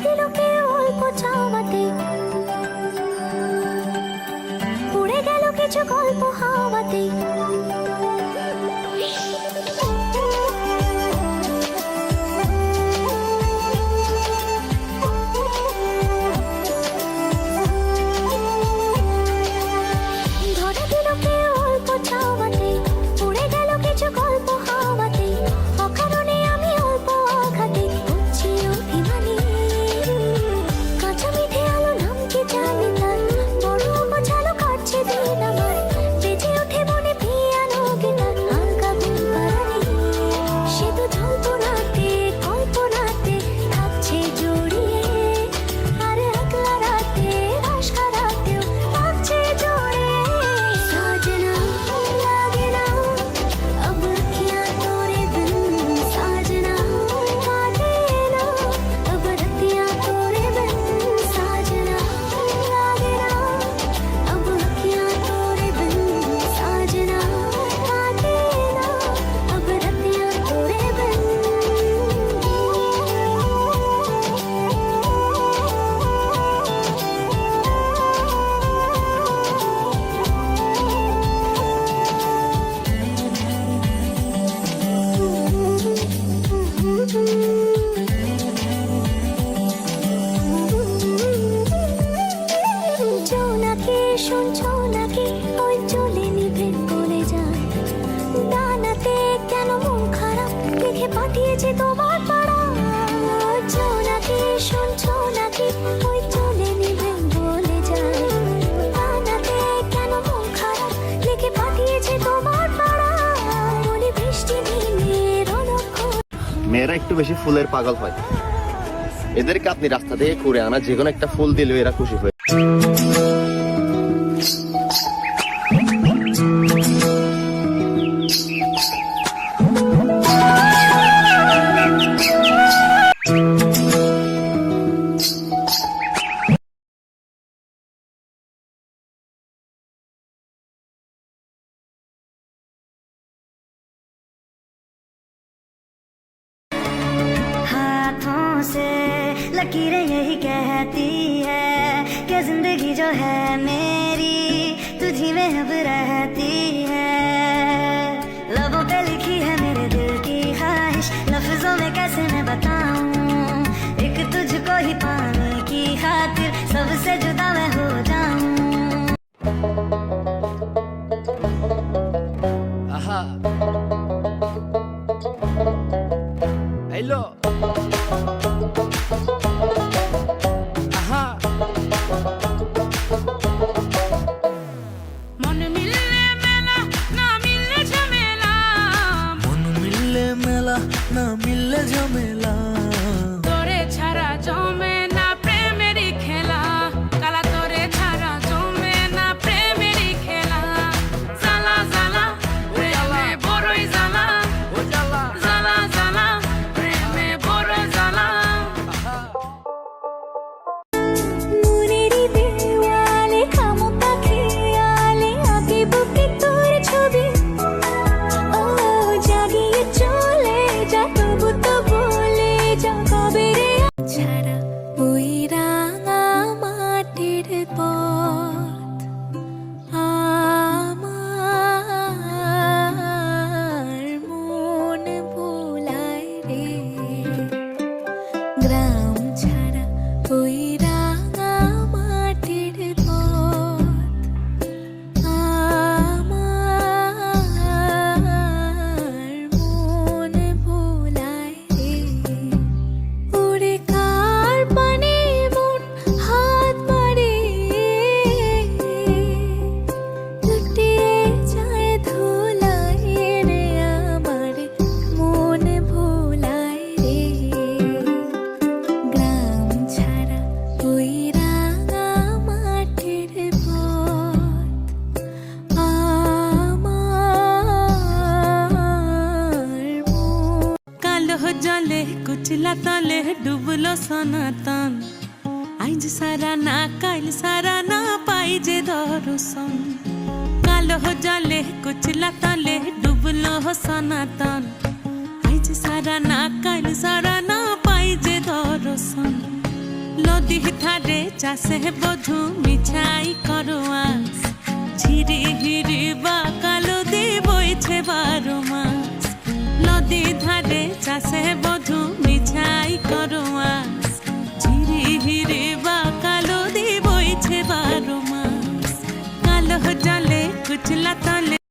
দিল কে অল্প চাওয়াতে, উড়ে গেল কিছু গল্প হাওয়াতে। ধরে দিল কে অল্প চাওয়াতে, উড়ে গেল কিছু গল্প হাওয়াতে। অকারণে আমি অল্প আঘাতে হচ্ছি অভিমানী। কাঁচা মিঠে আলো নাম কি জানি তার, বড় গোছালো কাটছে দিন আমার। বেজে ওঠে মনে পিয়ানো গিটার, হালকা ঘুম পাড়ানি। সে তো যন্ত্রণাতে কল্পনাতে থাকছে জড়িয়ে, আর একলা রাতে রাশ কাটাতেও থাকছে জড়ে। সাজনা লাগে না अब अखियाँ तोरे बिन, साजना काटे ना अब रतियाँ तोरे बिन। साजना लागे ना अब अखियाँ तोरे बिन, साजना काटे ना अब रतियाँ तोरे बिन। জোনাকি শুনছো নাকি ওই চলে নিভে চলে যায়। ডানাতে কেন মন খারাপ দেখে পাঠিয়েছে তোমার পাড়া। জোনাকি শুনছো নাকি ওই চলে নিভে বলে যায়। ডানাতে কেন মন খারাপ লিখে পাঠিয়েছে তোমার পাড়া। বলি বৃষ্টি দিনের অলক্ষ্য। মেয়েরা একটু বেশি ফুলের পাগল হয়। এদেরকে আপনি রাস্তা থেকে ঘুরে আনা যে কোনো একটা ফুল দিলেও এরা খুশি হয়। हाथों से लकीरें यही कहती है कि जिंदगी जो है मेरी तुझी में अब रहती है। लबों पे लिखी है मेरे दिल की ख्वाहिश, लफ्जों में कैसे मैं बताऊं। एक तुझको ही पाने की खातिर सबसे जुदा मैं हो जाऊं। Hello. Aha. मन मिलने मेला ना मिलने झमेला, মন মিললে মেলা না মিললে ঝামেলা। তোরে ছাড়া জমে না প্রেমেরই খেলা, কালা তোরে ছাড়া জমে না প্রেমেরই খেলা। জ্বালা জ্বালা প্রেমে বড়ই জ্বালা, ও জ্বালা। জ্বালা জ্বালা প্রেমে বড় জ্বালা। মুনেরি দেওয়ালে খামোকা খেয়ালে আঁকে বুকে তোর ছবি। ও জাগিয়ে চলে যা, তবু তো বলে যা কবে রে ছাড়া ওই রাঙা মাটির পথ আমার মন ভোলায় রে। গ্রাম ছাড়া ওই রাঙা মাটির পথ আমার মন ভোলায় রে। উড়ে কার পানে মন হাত মারে, লুটিয়ে যায় ধুলায় রে আমার মন ভোলায় রে। গ্রাম ছাড়া ওই রাঙা মাটির পথ আমার কালো জলে কুচলা তলে ডুবলো সনাতন, আইজ সারা না কাল সারা না পাই যে দর্শন। কালো জলে কুচলা তলে ডুবলো সনাতন, আইজ সারা না কাল সারা না পাই যে দর্শন। নদী ধারে চাষে বধু মিছাই করো আস ঝিরি হিরি বা কালো দি বইছে 12 মাস নদী ধারে চাষে বধু মিছাই করো আস ঝিরি হিরি বা কালো দি বইছে 12 মাস কালো জলে কুচলা